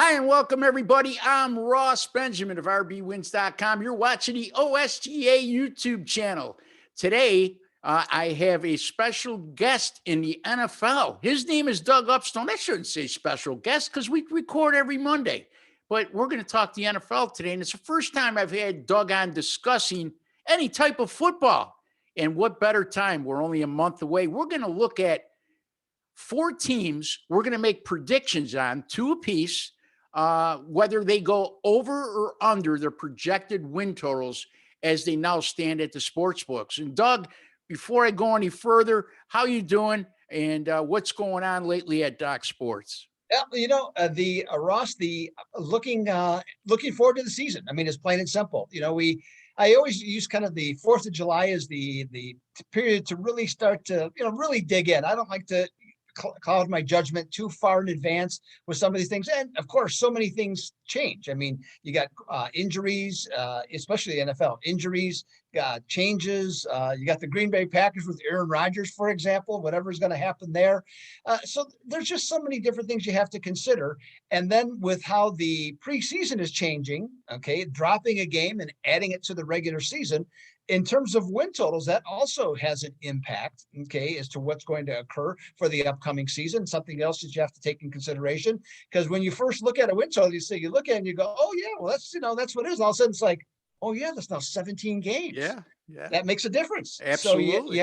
Hi, and welcome everybody. I'm Ross Benjamin of RBWins.com. You're watching the OSGA YouTube channel. Today, I have a special guest in the NFL. His name is Doug Upstone. I shouldn't say special guest because we record every Monday, but we're going to talk the NFL today. And it's the first time I've had Doug on discussing any type of football. And what better time? We're only a month away. We're going to look at four teams we're going to make predictions on, two apiece, whether they go over or under their projected win totals as they now stand at the sports books. And Doug, before I go any further, how you doing and what's going on lately at Doc Sports? Yeah, the Ross, the looking forward to the season. I mean, it's plain and simple. I always use kind of the 4th of July as the period to really start to really dig in. I don't like to cloud my judgment too far in advance with some of these things, and of course, so many things change. I mean, you got injuries, especially the NFL injuries, changes. You got the Green Bay Packers with Aaron Rodgers, for example. Whatever's going to happen there. So there's just so many different things you have to consider. And then with how the preseason is changing, okay, dropping a game and adding it to the regular season, in terms of win totals, that also has an impact, okay, as to what's going to occur for the upcoming season. Something else that you have to take in consideration, because when you first look at a win total, you look at it and you go, oh yeah, well that's what it is. And all of a sudden it's like, oh yeah, that's now 17 games. Yeah, yeah, That makes a difference. So absolutely.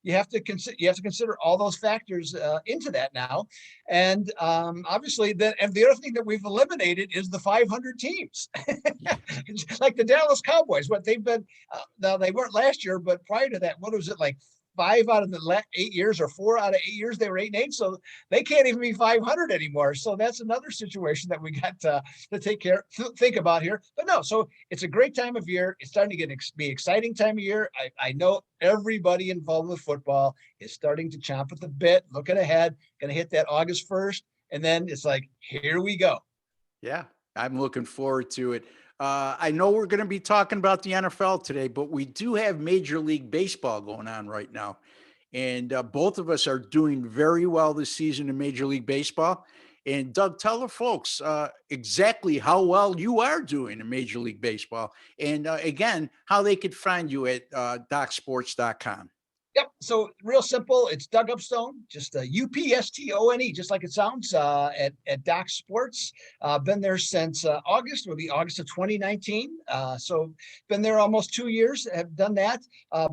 you have to consider all those factors into that now, and obviously, the other thing that we've eliminated is the 500 teams, like the Dallas Cowboys. What they've been now, they weren't last year, but prior to that, what was it like? 5 out of the 8 years, or 4 out of 8 years, they were 8-8, so they can't even be 500 anymore. So that's another situation that we got to think about here. But no, so it's a great time of year. It's starting to be exciting time of year. I know everybody involved with football is starting to chomp at the bit, looking ahead, going to hit that August 1st, and then it's like, here we go. Yeah, I'm looking forward to it. I know we're going to be talking about the NFL today, but we do have Major League Baseball going on right now. And both of us are doing very well this season in Major League Baseball. And Doug, tell the folks exactly how well you are doing in Major League Baseball. And again, how they could find you at docsports.com. Yep. So real simple. It's Doug Upstone, just Upstone, just like it sounds, at Doc Sports. Been there since August. Will be August of 2019. So been there almost 2 years. Have done that.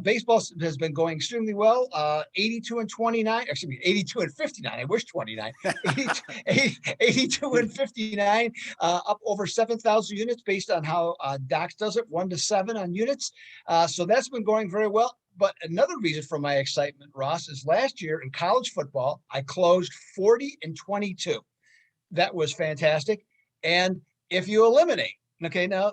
Baseball has been going extremely well. 82 and 29. Excuse me, 82 and 59. I wish 29. 82 and 59. Up over 7,000 units based on how Docs does it, 1 to 7 on units. So that's been going very well. But another reason for my excitement, Ross, is last year in college football, I closed 40 and 22. That was fantastic. And if you eliminate, okay, now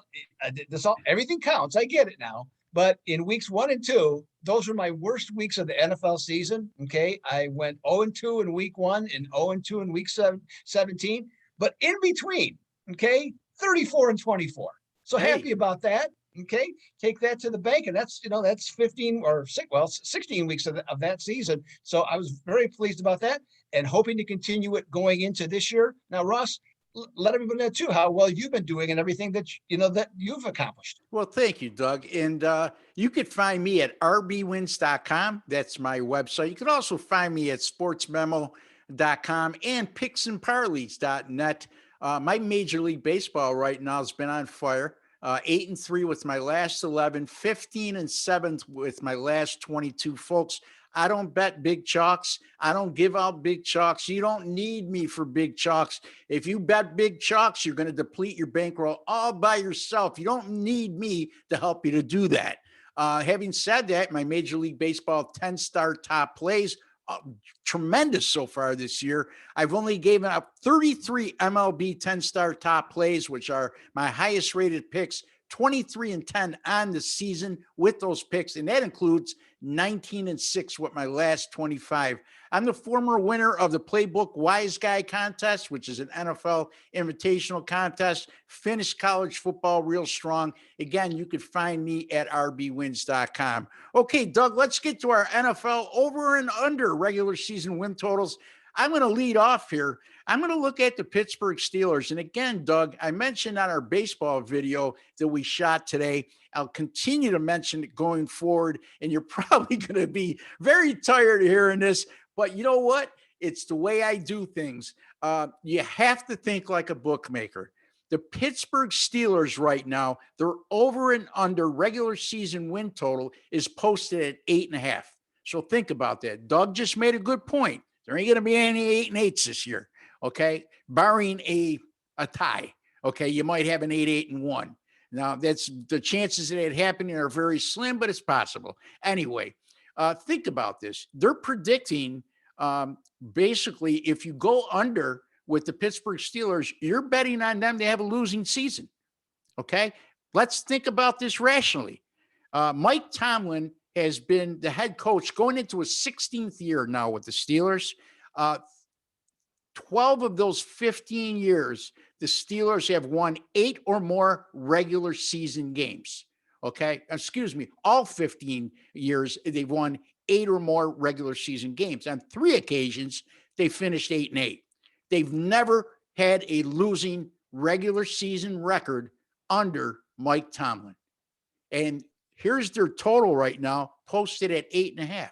everything counts. I get it now. But in weeks 1 and 2, those were my worst weeks of the NFL season. Okay, I went 0 and 2 in week 1 and 0 and 2 in week 17. But in between, okay, 34 and 24. So Hey, happy about that. Okay, take that to the bank, and that's 15 or 16 weeks of that season. So I was very pleased about that, and hoping to continue it going into this year. Now, Ross, let everybody know too how well you've been doing and everything that that you've accomplished. well, thank you, Doug. And you could find me at rbwins.com. That's my website. You can also find me at sportsmemo.com and picksandparleys.net. My Major League Baseball right now has been on fire. 8 and 3 with my last 11, 15 and 7 with my last 22. Folks, I don't bet big chalks. I don't give out big chalks. You don't need me for big chalks. If you bet big chalks, you're going to deplete your bankroll all by yourself. You don't need me to help you to do that. Having said that, my Major League Baseball 10-star top plays, uh, tremendous so far this year. I've only given up 33 MLB 10-star top plays, which are my highest rated picks, 23 and 10 on the season with those picks. And that includes 19 and 6 with my last 25. I'm the former winner of the Playbook Wise Guy contest, which is an NFL invitational contest. Finished college football real strong. Again, you could find me at rbwins.com. Okay, Doug, let's get to our NFL over and under regular season win totals. I'm going to lead off here. I'm going to look at the Pittsburgh Steelers. And again, Doug, I mentioned on our baseball video that we shot today. I'll continue to mention it going forward. And you're probably going to be very tired of hearing this. But you know what? It's the way I do things. You have to think like a bookmaker. The Pittsburgh Steelers right now, their over and under regular season win total is posted at 8.5. So think about that. Doug just made a good point. There ain't going to be any 8-8s this year. Okay. Barring a tie. Okay. You might have an 8-8-1. Now that's the chances of it happening are very slim, but it's possible. Anyway, think about this. They're predicting basically if you go under with the Pittsburgh Steelers, you're betting on them to have a losing season. Okay. Let's think about this rationally. Mike Tomlin has been the head coach going into his 16th year now with the Steelers. 12 of those 15 years, the Steelers have won 8 or more regular season games. Okay. Excuse me. All 15 years, they've won 8 or more regular season games. On 3 occasions, they finished 8-8. They've never had a losing regular season record under Mike Tomlin. And here's their total right now, posted at 8.5.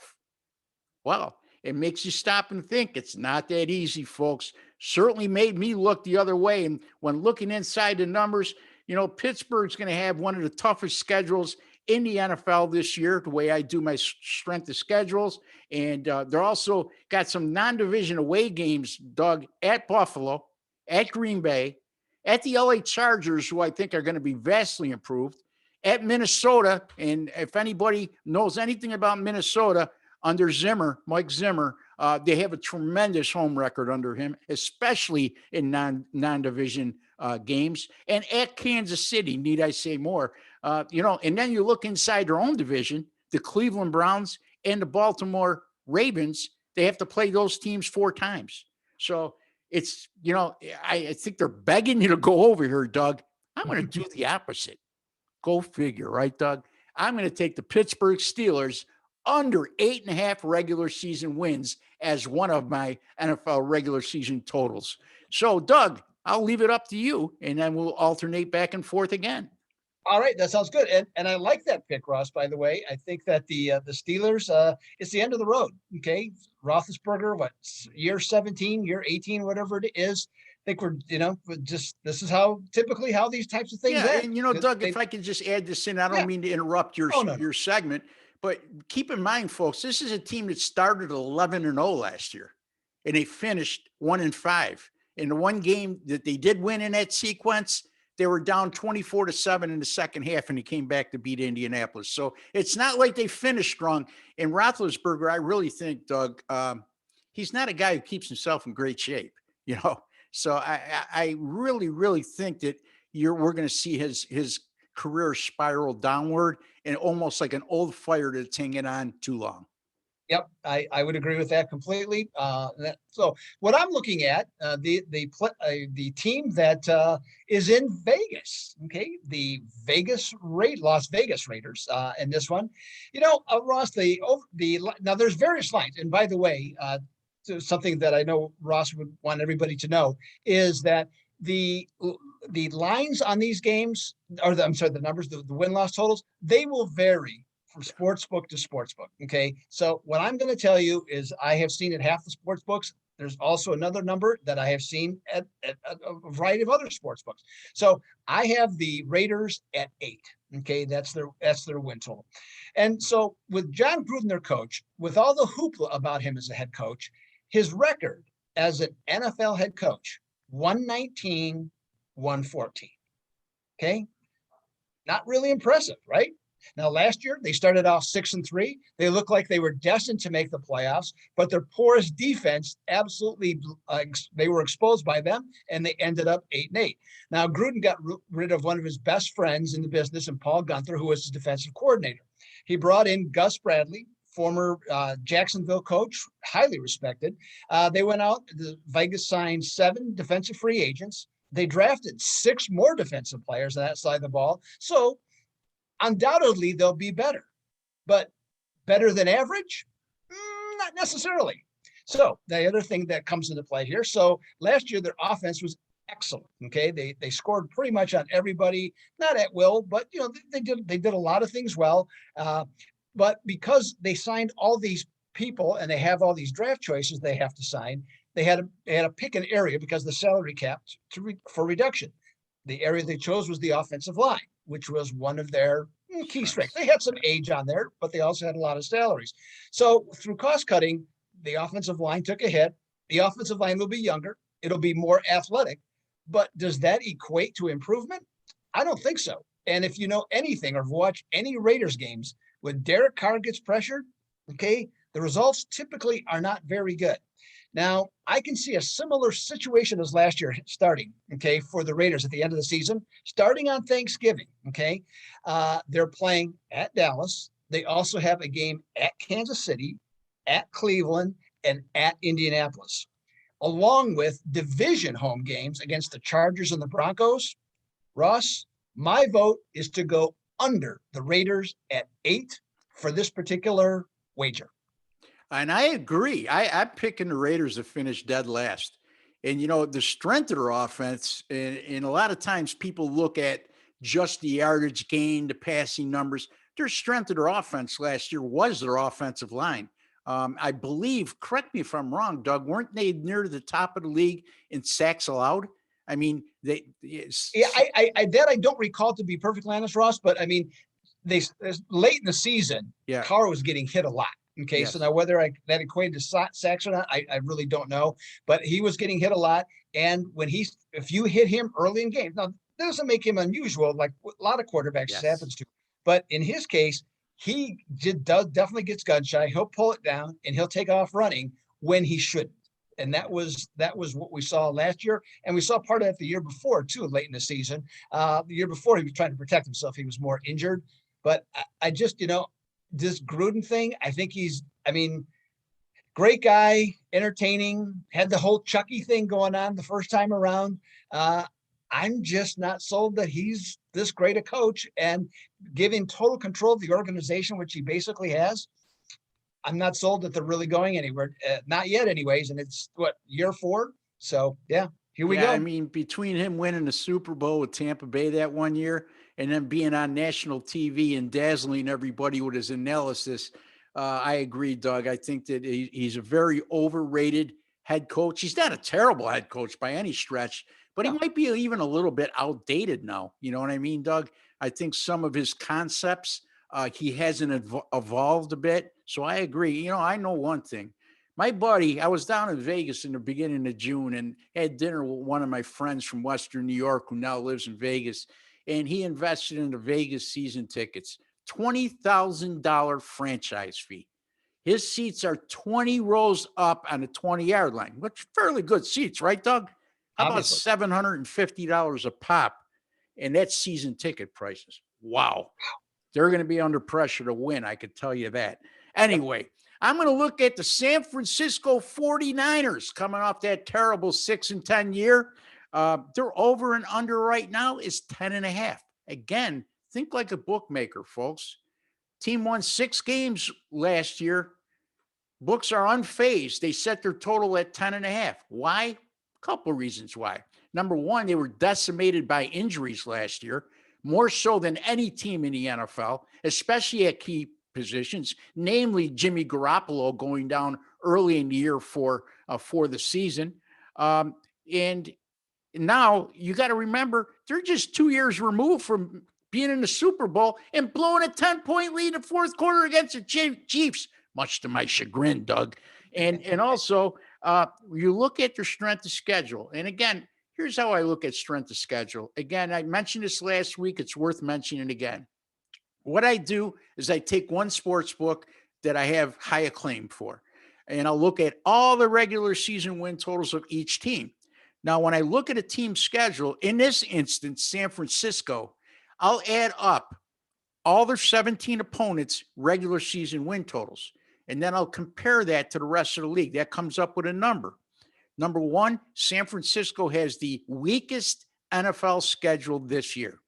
Wow. It makes you stop and think. It's not that easy, folks. Certainly made me look the other way. And when looking inside the numbers, you know, Pittsburgh's going to have one of the toughest schedules in the NFL this year, the way I do my strength of schedules. And they're also got some non-division away games, Doug, at Buffalo, at Green Bay, at the LA Chargers, who I think are going to be vastly improved, at Minnesota. And if anybody knows anything about Minnesota, under Zimmer, Mike Zimmer, they have a tremendous home record under him, especially in non-division games. And at Kansas City, need I say more? And then you look inside their own division, the Cleveland Browns and the Baltimore Ravens, they have to play those teams 4 times. So it's, I think they're begging you to go over here, Doug. I'm going to do the opposite. Go figure, right, Doug? I'm going to take the Pittsburgh Steelers under 8.5 regular season wins as one of my NFL regular season totals. So, Doug, I'll leave it up to you, and then we'll alternate back and forth again. All right, that sounds good, and I like that pick, Ross. By the way, I think that the Steelers, it's the end of the road. Okay, Roethlisberger, year 17, year 18, whatever it is. I think we're, just this is typically how these types of things end. And Doug, if I could just add this in, I don't mean to interrupt your segment, but keep in mind, folks, this is a team that started 11-0 last year, and they finished 1-5. In the one game that they did win in that sequence, they were down 24-7 in the second half, and he came back to beat Indianapolis. So it's not like they finished strong. And Roethlisberger, I really think, Doug, he's not a guy who keeps himself in great shape, So I really, really think that we're going to see his career spiral downward, and almost like an old fire that's hanging on too long. Yep, I would agree with that completely. So what I'm looking at, the team that is in Vegas, okay, the Las Vegas Raiders, in this one, Ross, now there's various lines, and by the way, something that I know Ross would want everybody to know is that the lines on these games, the numbers, the win-loss totals, they will vary from sportsbook to sportsbook. Okay. So what I'm going to tell you is I have seen at half the sports books. There's also another number that I have seen at a variety of other sports books. So I have the Raiders at 8. Okay. That's their win total. And so with John Gruden, their coach, with all the hoopla about him as a head coach, his record as an NFL head coach, 119, 114. Okay. Not really impressive, right? Now, last year, they started off 6-3. They looked like they were destined to make the playoffs, but their porous defense absolutely, they were exposed by them, and they ended up 8-8. Now, Gruden got rid of one of his best friends in the business, and Paul Guenther, who was his defensive coordinator. He brought in Gus Bradley, former Jacksonville coach, highly respected. They went out, Vegas signed 7 defensive free agents. They drafted 6 more defensive players on that side of the ball. So, undoubtedly, they'll be better, but better than average? Not necessarily. So the other thing that comes into play here. So last year, their offense was excellent. Okay. They scored pretty much on everybody, not at will, but they did a lot of things well. But because they signed all these people and they have all these draft choices they have to sign, they had to pick an area because the salary cap for reduction. The area they chose was the offensive line, which was one of their key strengths. They had some age on there, but they also had a lot of salaries. So through cost cutting, the offensive line took a hit. The offensive line will be younger. It'll be more athletic. But does that equate to improvement? I don't think so. And if you know anything or watch any Raiders games, when Derek Carr gets pressured, okay, the results typically are not very good. Now, I can see a similar situation as last year starting, okay, for the Raiders at the end of the season, starting on Thanksgiving, okay. They're playing at Dallas. They also have a game at Kansas City, at Cleveland, and at Indianapolis, along with division home games against the Chargers and the Broncos. Ross, my vote is to go under the Raiders at 8 for this particular wager. And I agree. I'm picking the Raiders to finish dead last. And, the strength of their offense, and a lot of times people look at just the yardage gain, the passing numbers. Their strength of their offense last year was their offensive line. I believe, correct me if I'm wrong, Doug, weren't they near the top of the league in sacks allowed? I mean, yeah, I don't recall, to be perfectly honest, Ross, but I mean, they late in the season, yeah, Carr was getting hit a lot. Okay, yes. So now whether that equated to sacks or not, I really don't know. But he was getting hit a lot, and if you hit him early in games, now that doesn't make him unusual, like a lot of quarterbacks Yes. happens to. But in his case, he definitely gets gun shy. He'll pull it down and he'll take off running when he shouldn't. And that was what we saw last year, and we saw part of it the year before too, late in the season. The year before, he was trying to protect himself; he was more injured. But I just, this Gruden thing, I think great guy, entertaining, had the whole Chucky thing going on the first time around. I'm just not sold that he's this great a coach, and giving total control of the organization, which he basically has. I'm not sold that they're really going anywhere. Not yet anyways. And it's year 4. So yeah, here we go. I mean, between him winning the Super Bowl with Tampa Bay that one year and then being on national TV and dazzling everybody with his analysis, I agree, Doug. I think that he's a very overrated head coach. He's not a terrible head coach by any stretch, but he might be even a little bit outdated now. You know what I mean, Doug? I think some of his concepts, he hasn't evolved a bit. So I agree. I know one thing. My buddy, I was down in Vegas in the beginning of June and had dinner with one of my friends from Western New York who now lives in Vegas. And he invested in the Vegas season tickets, $20,000 franchise fee. His seats are 20 rows up on the 20-yard line, which fairly good seats, right, Doug? How Obviously. about $750 a pop? And that's season ticket prices. Wow. They're going to be under pressure to win. I could tell you that. Anyway, I'm going to look at the San Francisco 49ers coming off that terrible 6-10 year. Their over and under right now is 10.5. Again, think like a bookmaker, folks. Team won 6 games last year. Books are unfazed. They set their total at 10.5. Why? A couple reasons why. Number one, they were decimated by injuries last year, more so than any team in the NFL, especially at key positions, namely Jimmy Garoppolo going down early in the year for the season. And now you got to remember, they're just 2 years removed from being in the Super Bowl and blowing a 10-point lead in the fourth quarter against the Chiefs, much to my chagrin, Doug. And also, you look at their strength of schedule. And again, here's how I look at strength of schedule. Again, I mentioned this last week. It's worth mentioning again. What I do is I take one sports book that I have high acclaim for, and I'll look at all the regular season win totals of each team. Now, when I look at a team schedule, in this instance, San Francisco, I'll add up all their 17 opponents' regular season win totals, and then I'll compare that to the rest of the league. That comes up with a number. Number one, San Francisco has the weakest NFL schedule this year.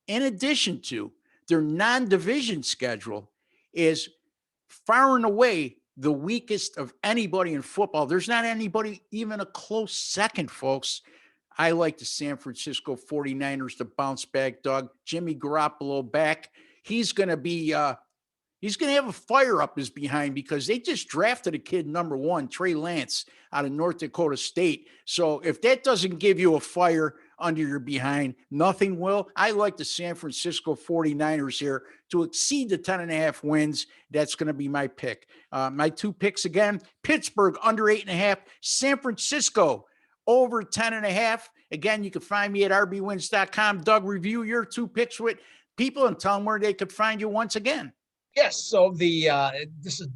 In addition to their non-division schedule is far and away the weakest of anybody in football. There's not anybody even a close second, folks. I like the San Francisco 49ers to bounce back, Doug. Jimmy Garoppolo back. He's going to be he's going to have a fire up his behind because they just drafted a kid number 1, Trey Lance, out of North Dakota State. So if that doesn't give you a fire under your behind, nothing will. I like the San Francisco 49ers here to exceed the 10.5 wins. That's going to be my pick. My 2 picks again, Pittsburgh under 8.5, San Francisco over 10.5. Again, you can find me at rbwins.com. Doug, review your 2 picks with people and tell them where they could find you once again. Yes, so this is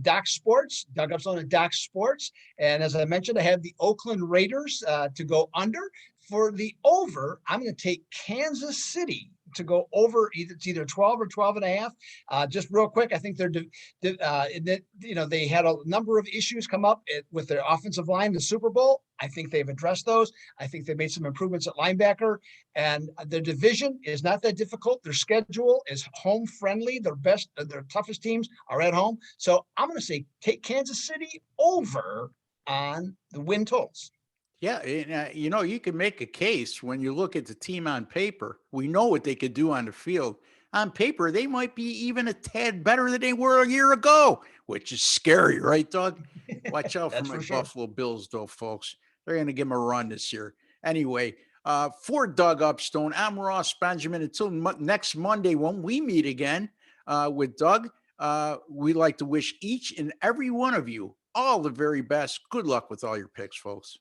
Doc Sports, Doug Upstone at Doc Sports, and as I mentioned, I have the Oakland Raiders to go under. For the over, I'm going to take Kansas City to go over. It's either 12 or 12.5. Just real quick, I think they had a number of issues come up with their offensive line in the Super Bowl. I think they've addressed those. I think they made some improvements at linebacker, and their division is not that difficult. Their schedule is home friendly. Their toughest teams are at home. So I'm going to say take Kansas City over on the win totals. Yeah, and, you can make a case when you look at the team on paper. We know what they could do on the field. On paper, they might be even a tad better than they were a year ago, which is scary, right, Doug? Watch out for my Buffalo Bills, though, folks. They're going to give them a run this year. Anyway, for Doug Upstone, I'm Ross Benjamin. Until next Monday when we meet again with Doug, we'd like to wish each and every one of you all the very best. Good luck with all your picks, folks.